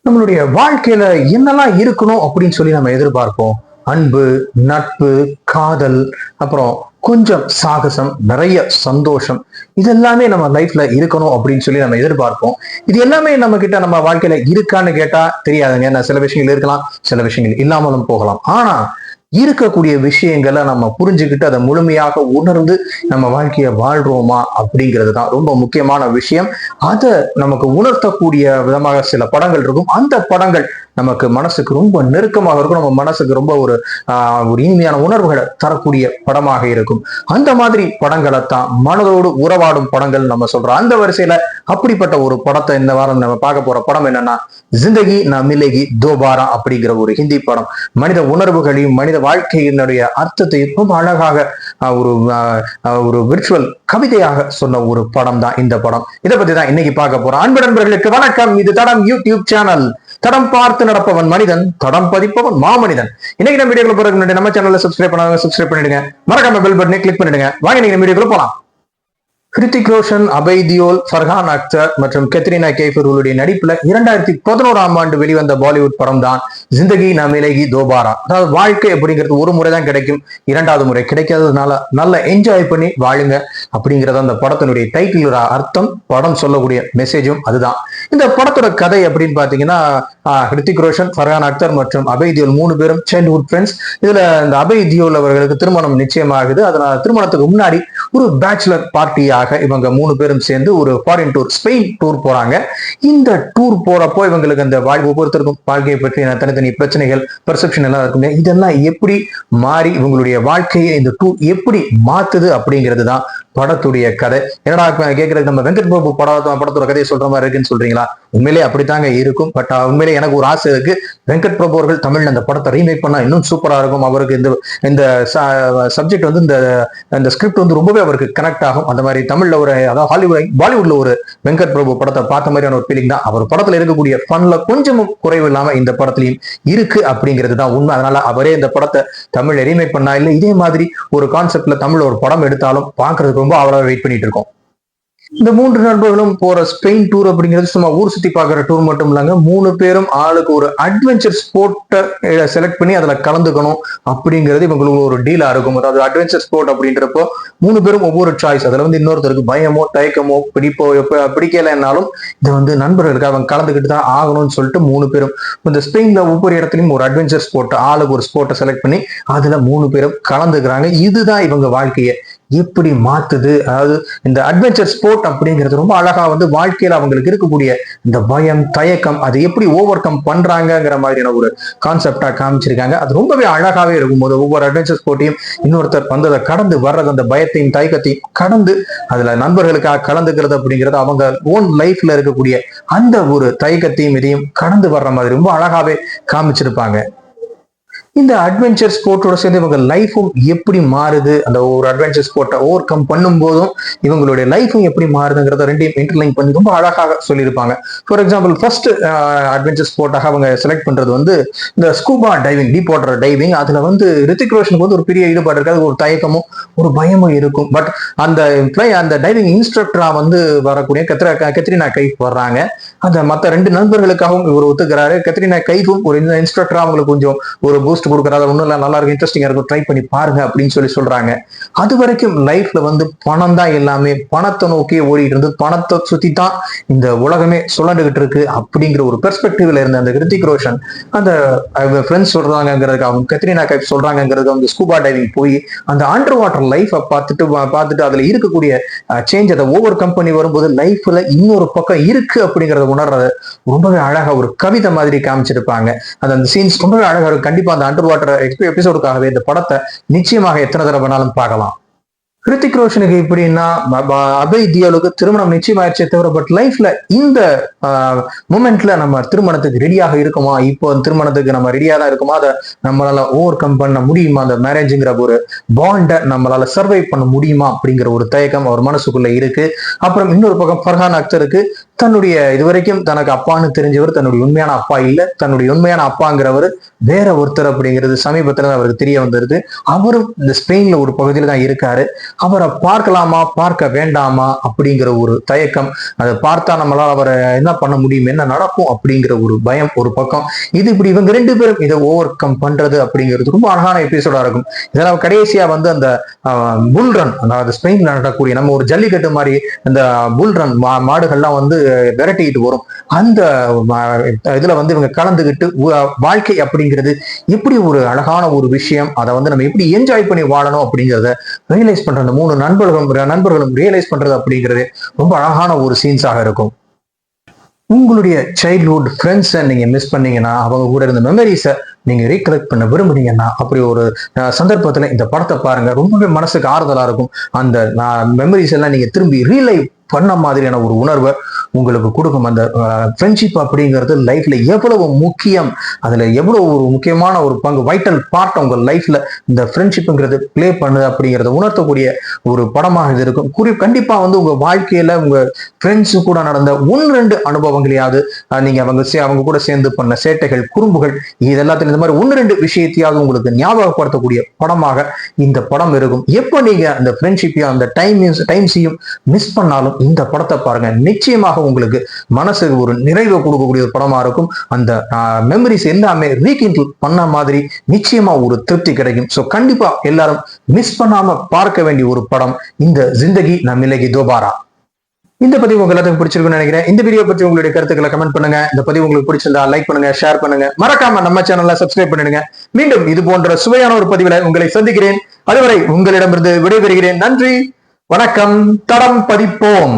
நம்மளுடைய வாழ்க்கையில என்னெல்லாம் இருக்கணும் அப்படின்னு சொல்லி நம்ம எதிர்பார்ப்போம். அன்பு, நட்பு, காதல், அப்புறம் கொஞ்சம் சாகசம், நிறைய சந்தோஷம், இதெல்லாமே நம்ம லைஃப்ல இருக்கணும் அப்படின்னு சொல்லி நம்ம எதிர்பார்ப்போம். இது எல்லாமே நம்ம கிட்ட நம்ம வாழ்க்கையில இருக்கான்னு கேட்டா தெரியாதுங்க. சில விஷயங்கள் இருக்கலாம், சில விஷயங்கள் இல்லாமலும் போகலாம். ஆனா இருக்கக்கூடிய விஷயங்களை நம்ம புரிஞ்சுக்கிட்டு அதை முழுமையாக உணர்ந்து நம்ம வாழ்க்கையை வாழ்றோமா அப்படிங்கிறது தான் ரொம்ப முக்கியமான விஷயம். அதை நமக்கு உணர்த்தக்கூடிய விதமாக சில படங்கள் இருக்கும். அந்த படங்கள் நமக்கு மனசுக்கு ரொம்ப நெருக்கமாக இருக்கும். நம்ம மனசுக்கு ரொம்ப ஒரு இனிமையான உணர்வுகளை தரக்கூடிய படமாக இருக்கும். அந்த மாதிரி படங்களை தான் மனதோடு உறவாடும் படங்கள் நம்ம சொல்றோம். அந்த வரிசையில அப்படிப்பட்ட ஒரு படத்தை இந்த வாரம் நம்ம பார்க்க போற படம் என்னன்னா, ஜிந்தகி நா மிலேகி தோபாரா அப்படிங்கிற ஒரு ஹிந்தி படம். மனித உணர்வுகளையும் மனித வாழ்க்கையினுடைய அர்த்தத்தை ரொம்ப அழகாக ஒரு விர்ச்சுவல் கவிதையாக சொன்ன ஒரு படம் தான் இந்த படம். இதை பத்தி தான் இன்னைக்கு பார்க்க போறோம். அன்பு நண்பர்களுக்கு வணக்கம். இது தடம் யூடியூப் சேனல். தடம் பார்த்து நடப்பவன் மனிதன், தடம் பதிப்பவன் மாமனிதன். இன்னைக்கு நம்ம வீடியோக்குள்ள போறதுக்கு முன்னாடி நம்ம சேனலை சப்ஸ்கிரைப் பண்ணாங்க, சப்ஸ்கிரைப் பண்ணிடுங்க. மறக்காம பெல் பட்டனை கிளிக் பண்ணிடுங்க. வாங்க நீங்க வீடியோக்குள்ள போலாம். ஹிருத்திக் ரோஷன், அபய் தியோல், ஃபர்ஹான் அக்தர் மற்றும் கத்ரீனா கைஃப் இவர்களுடைய நடிப்புல 2011ஆம் ஆண்டு வெளிவந்த பாலிவுட் படம் தான் ஜிந்தகி நா மிலேகி தோபாரா. அதாவது வாழ்க்கை அப்படிங்கிறது ஒரு முறை தான் கிடைக்கும், இரண்டாவது முறை கிடைக்காததுனால நல்லா என்ஜாய் பண்ணி வாழுங்க அப்படிங்கிறது அந்த படத்தினுடைய டைட்டில் அர்த்தம். படம் சொல்லக்கூடிய மெசேஜும் அதுதான். இந்த படத்தோட கதை அப்படின்னு பாத்தீங்கன்னா, ஹிருத்திக் ரோஷன், ஃபர்ஹான் அக்தர் மற்றும் அபய் தியோல் 3 பேரும் சைல்ட்ஹுட் ஃப்ரெண்ட்ஸ். இதுல இந்த அபய் தியோல் அவர்களுக்கு திருமணம் நிச்சயமாகுது. அதனால திருமணத்துக்கு முன்னாடி ஒரு பேச்சுலர் பார்ட்டியாக இவங்க 3 பேரும் சேர்ந்து ஒரு ஃபாரின் டூர், ஸ்பெயின் டூர் போறாங்க. இந்த டூர் போறப்போ இவங்களுக்கு அந்த ஒவ்வொருத்தருக்கும் வாழ்க்கையை பற்றி தனித்தனி பிரச்சனைகள், பெர்செப்ஷன் எல்லாம் இருக்குங்க. இதெல்லாம் எப்படி மாறி இவங்களுடைய வாழ்க்கையை இந்த டூர் எப்படி மாத்துது அப்படிங்கிறது தான் படத்துடைய கதை. என்னடா கேட்கறது, நம்ம வெங்கட் பிரபு படத்தோட கதையை சொல்ற மாதிரி இருக்குன்னு சொல்றீங்களா? உண்மையிலே அப்படித்தாங்க இருக்கும். பட் உண்மையிலே எனக்கு ஒரு ஆசை இருக்கு, வெங்கட் பிரபு அவர்கள் தமிழ்ல அந்த படத்தை ரீமேக் பண்ணா இன்னும் சூப்பரா இருக்கும். அவருக்கு இந்த சப்ஜெக்ட் வந்து இந்த ஸ்கிரிப்ட் வந்து ரொம்பவே அவருக்கு கனெக்ட் ஆகும். அந்த மாதிரி தமிழ்ல அதாவது பாலிவுட்ல ஒரு வெங்கட் பிரபு படத்தை பார்த்த மாதிரியான ஒரு ஃபீலிங் தான் அவர் படத்துல இருக்கக்கூடிய ஃபன்ல கொஞ்சமும் குறைவு இல்லாம இந்த படத்திலையும் இருக்கு அப்படிங்கிறது தான் உண்மை. அதனால அவரே இந்த படத்தை தமிழ்ல ரீமேக் பண்ணா இல்ல இதே மாதிரி ஒரு கான்செப்ட்ல தமிழ்ல ஒரு படம் எடுத்தாலும் பாக்குறதுக்கு ரொம்ப அவ்வளவு வெயிட் பண்ணிட்டு இருக்கோம். இந்த 3 நண்பர்களும் போற ஸ்பெயின் டூர் அப்படிங்கிறது சும்மா ஊர் சுத்தி பாக்குற டூர் மட்டும் இல்லைங்க. 3 பேரும் ஆளுக்கு ஒரு அட்வென்ச்சர் ஸ்போர்ட்டை செலக்ட் பண்ணி அதுல கலந்துக்கணும் அப்படிங்கிறது இவங்களுக்கு ஒரு டீலா இருக்கும். அதாவது அட்வென்ச்சர் ஸ்போர்ட் அப்படின்றப்போ 3 பேரும் ஒவ்வொரு சாய்ஸ். அதுல வந்து இன்னொருத்தருக்கு பயமோ தயக்கமோ பிடிக்கலைன்னாலும் இதை வந்து நண்பர்களுக்கு அவங்க கலந்துக்கிட்டு தான் ஆகணும்னு சொல்லிட்டு 3 பேரும் இந்த ஸ்பெயின்ல ஒவ்வொரு இடத்துலயும் ஒரு அட்வென்ச்சர் ஸ்போர்ட், ஆளுக்கு ஒரு ஸ்போர்ட்டை செலக்ட் பண்ணி அதுல 3 பேரும் கலந்துக்கிறாங்க. இதுதான் இவங்க வாழ்க்கையை எப்படி மாத்துது. அதாவது இந்த அட்வென்ச்சர் ஸ்போர்ட் அப்படிங்கிறது ரொம்ப அழகா வந்து வாழ்க்கையில அவங்களுக்கு இருக்கக்கூடிய இந்த பயம், தயக்கம், அதை எப்படி ஓவர் கம் பண்றாங்கிற மாதிரியான ஒரு கான்செப்டா காமிச்சிருக்காங்க. அது ரொம்பவே அழகாவே இருக்கும். போது ஒவ்வொரு அட்வென்ச்சர் ஸ்போர்ட்டையும் இன்னொருத்தர் வந்து அதை கடந்து வர்றது, அந்த பயத்தையும் தயக்கத்தையும் கடந்து அதுல நண்பர்களுக்காக கலந்துக்கிறது அப்படிங்கிறது அவங்க ஓன் லைஃப்ல இருக்கக்கூடிய அந்த ஒரு தயக்கத்தையும் இதையும் கடந்து வர்ற மாதிரி ரொம்ப அழகாவே காமிச்சிருப்பாங்க. இந்த அட்வென்ச்சர் ஸ்போர்ட்டோட சேர்ந்து இவங்க லைஃபும் எப்படி மாறுது, அந்த ஒரு அட்வென்ச்சர் ஸ்போர்ட்டை ஓவர் கம் பண்ணும் போதும் இவங்களுடைய லைஃபும் எப்படி மாறுதுங்கிறத ரெண்டையும் இன்டர்லைன் பண்ணி ரொம்ப அழகாக சொல்லியிருப்பாங்க. ஃபார் எக்ஸாம்பிள் ஃபர்ஸ்ட் அட்வென்ச்சர் ஸ்போர்ட்டாக அவங்க செலக்ட் பண்றது வந்து இந்த scuba diving, deep water diving. அதுல வந்து ரித்திக் ரோஷனுக்கு வந்து ஒரு பெரிய ஈடுபாடு இருக்காது, ஒரு தயக்கமும் ஒரு பயமும் இருக்கும். பட் அந்த டைவிங் இன்ஸ்ட்ரக்டரா வந்து வரக்கூடிய கத்ரீனா கைஃப் வர்றாங்க. அந்த மற்ற 2 நண்பர்களுக்காகவும் இவர் ஒத்துக்கிறாரு. கத்ரீனா கைஃபும் ஒரு இன்ஸ்ட்ரக்டரா அவங்களுக்கு கொஞ்சம் ஒரு பூஸ்ட் கொடுக்குறாரு. ஒன்றும் இல்லை, நல்லா இருக்கும், இன்ட்ரெஸ்டிங்கா இருக்கும், ட்ரை பண்ணி பாருங்க அப்படின்னு சொல்றாங்க. அது வரைக்கும் லைஃப்ல வந்து பணம் தான் எல்லாமே, பணத்தை நோக்கி ஓடிட்டு இருந்து பணத்தை சுத்தி தான் இந்த உலகமே சுழண்டுகிட்டு இருக்கு அப்படிங்கிற ஒரு பெர்ஸ்பெக்டிவ்ல இருந்த அந்த ஹிருத்திக் ரோஷன் அந்த ஃப்ரெண்ட்ஸ் சொல்றாங்கிறதுக்கு அவங்க கத்ரீனா கைஃப் சொல்றாங்கிறது வந்து ஸ்கூபா டைவிங் போய் அந்த அண்டர் வாட்டர் லைஃபை பார்த்துட்டு அதுல இருக்கக்கூடிய சேஞ்ச், அதை ஓவர் கம் பண்ணி வரும்போது லைஃப்ல இன்னொரு பக்கம் இருக்கு அப்படிங்கறத உணர்றது ரொம்பவே அழகா ஒரு கவிதை மாதிரி காமிச்சிருப்பாங்க. அந்த சீன்ஸ் ரொம்பவே அழகா இருக்கும். கண்டிப்பா அந்த அண்டர் வாட்டர் எபிசோடுக்காகவே இந்த படத்தை நிச்சயமாக எத்தனை தடவை வேணாலும் பார்க்கலாம். ஹிருத்திக் ரோஷனுக்கு எப்படின்னா, அபய் தியோலுக்கு திருமணம் நிச்சயமாயிருச்சே தவிர பட் லைஃப்ல இந்த மூமெண்ட்ல நம்ம திருமணத்துக்கு ரெடியாக இருக்குமா, இப்போ திருமணத்துக்கு நம்ம ரெடியா தான் இருக்குமா, அதை நம்மளால ஓவர் கம் பண்ண முடியுமா, அந்த மேரேஜ்ங்கிற ஒரு பாண்டை நம்மளால சர்வை பண்ண முடியுமா அப்படிங்கிற ஒரு தயக்கம் அவர் மனசுக்குள்ள இருக்கு. அப்புறம் இன்னொரு பக்கம் ஃபர்ஹான் அக்தருக்கு தன்னுடைய இதுவரைக்கும் தனக்கு அப்பான்னு தெரிஞ்சவர் தன்னுடைய உண்மையான அப்பா இல்ல, தன்னுடைய உண்மையான அப்பாங்கிறவர் வேற ஒருத்தர் அப்படிங்கிறது சமீபத்துல அவருக்கு தெரிய வந்துருது. அவரும் இந்த ஸ்பெயின்ல ஒரு பகுதியில தான் இருக்காரு. அவரை பார்க்கலாமா பார்க்க வேண்டாமா அப்படிங்கிற ஒரு தயக்கம், அதை பார்த்தா நம்மளால அவரை என்ன பண்ண முடியும், என்ன நடக்கும் அப்படிங்கிற ஒரு பயம் ஒரு பக்கம். இது இப்படி இவங்க ரெண்டு பேரும் இதை ஓவர் கம் பண்றது அப்படிங்கிறது ரொம்ப அழகான எபிசோடா இருக்கும். இதெல்லாம் கடைசியா வந்து அந்த புல் ரன், அதாவது ஸ்பெயின்ல நடக்கக்கூடிய நம்ம ஒரு ஜல்லிக்கட்டு மாதிரி இந்த புல் ரன் மாடுகள்லாம் வந்து விரட்டிட்டு வரும். அந்த இதுல வந்து இவங்க கலந்துகிட்டு வாழ்க்கை அப்படிங்கிறது எப்படி ஒரு அழகான ஒரு விஷயம், அதை வந்து நம்ம எப்படி என்ஜாய் பண்ணி வாழணும் அப்படிங்கிறத ரியலைஸ் பண்ற அந்த மூணு நண்பர்களும் ரியலைஸ் பண்றது அப்படிங்கிறது ரொம்ப அழகான ஒரு சீன்ஸாக இருக்கும். உங்களுடைய சைல்ட்ஹுட் ஃப்ரெண்ட்ஸை நீங்க மிஸ் பண்ணீங்கன்னா, அவங்க கூட இருந்த மெமரிஸை நீங்க ரீகலெக்ட் பண்ண விரும்புனீங்கன்னா, அப்படி ஒரு சந்தர்ப்பத்துல இந்த படத்தை பாருங்க. ரொம்பவே மனசுக்கு ஆறுதலா இருக்கும். அந்த மெமரிஸ் எல்லாம் நீங்க திரும்பி ரீலைவ் பண்ண மாதிரியான ஒரு உணர்வை உங்களுக்கு கொடுக்கும். அந்த ஃப்ரெண்ட்ஷிப் அப்படிங்கிறது லைஃப்ல எவ்வளவு முக்கியம், அதுல எவ்வளவு ஒரு முக்கியமான ஒரு பங்கு, வைட்டல் பார்ட் உங்க லைஃப்ல இந்த ஃப்ரெண்ட்ஷிப்ங்கிறது பிளே பண்ணுது அப்படிங்கிறத உணர்த்தக்கூடிய ஒரு படமாக இது இருக்கும். கண்டிப்பா வந்து உங்க வாழ்க்கையில உங்க ஃப்ரெண்ட்ஸு கூட நடந்த 1-2 அனுபவங்களையாவது நீங்க அவங்க கூட சேர்ந்து பண்ண சேட்டைகள், குறும்புகள், இது எல்லாத்தையும் இந்த மாதிரி 1-2 விஷயத்தையாவது உங்களுக்கு ஞாபகப்படுத்தக்கூடிய படமாக இந்த படம் இருக்கும். எப்போ நீங்க அந்த ஃப்ரெண்ட்ஷிப்பையும் அந்த டைம்ஸையும் மிஸ் பண்ணாலும் இந்த படத்தை பாருங்க. நிச்சயமாக உங்களுக்கு மனசுக்கு ஒரு நிறைவை கொடுக்கக்கூடிய ஒரு படமா இருக்கும். அந்த மெமரிஸ் எல்லாமே ரீகிண்டில் பண்ண மாதிரி நிச்சயமா ஒரு திருப்தி கிடைக்கும். ஸோ கண்டிப்பா எல்லாரும் மிஸ் பண்ணாம பார்க்க வேண்டிய ஒரு படம் இந்த ஜிந்தகி ந மிலேகி தோபாரா. இந்த பதிவு உங்க எல்லாத்துக்கும் பிடிச்சிருக்குன்னு நினைக்கிறேன். இந்த வீடியோ பற்றி உங்களுடைய கருத்துக்களை கமெண்ட் பண்ணுங்க. இந்த பதிவு உங்களுக்கு பிடிச்சிருந்தா லைக் பண்ணுங்க, ஷேர் பண்ணுங்க, மறக்காம நம்ம சேனல்ல சப்ஸ்கிரைப் பண்ணிடுங்க. மீண்டும் இது போன்ற சுவையான ஒரு பதிவுல உங்களை சந்திக்கிறேன். அதுவரை உங்களிடமிருந்து விடைபெறுகிறேன். நன்றி, வணக்கம். தடம் பதிப்போம்.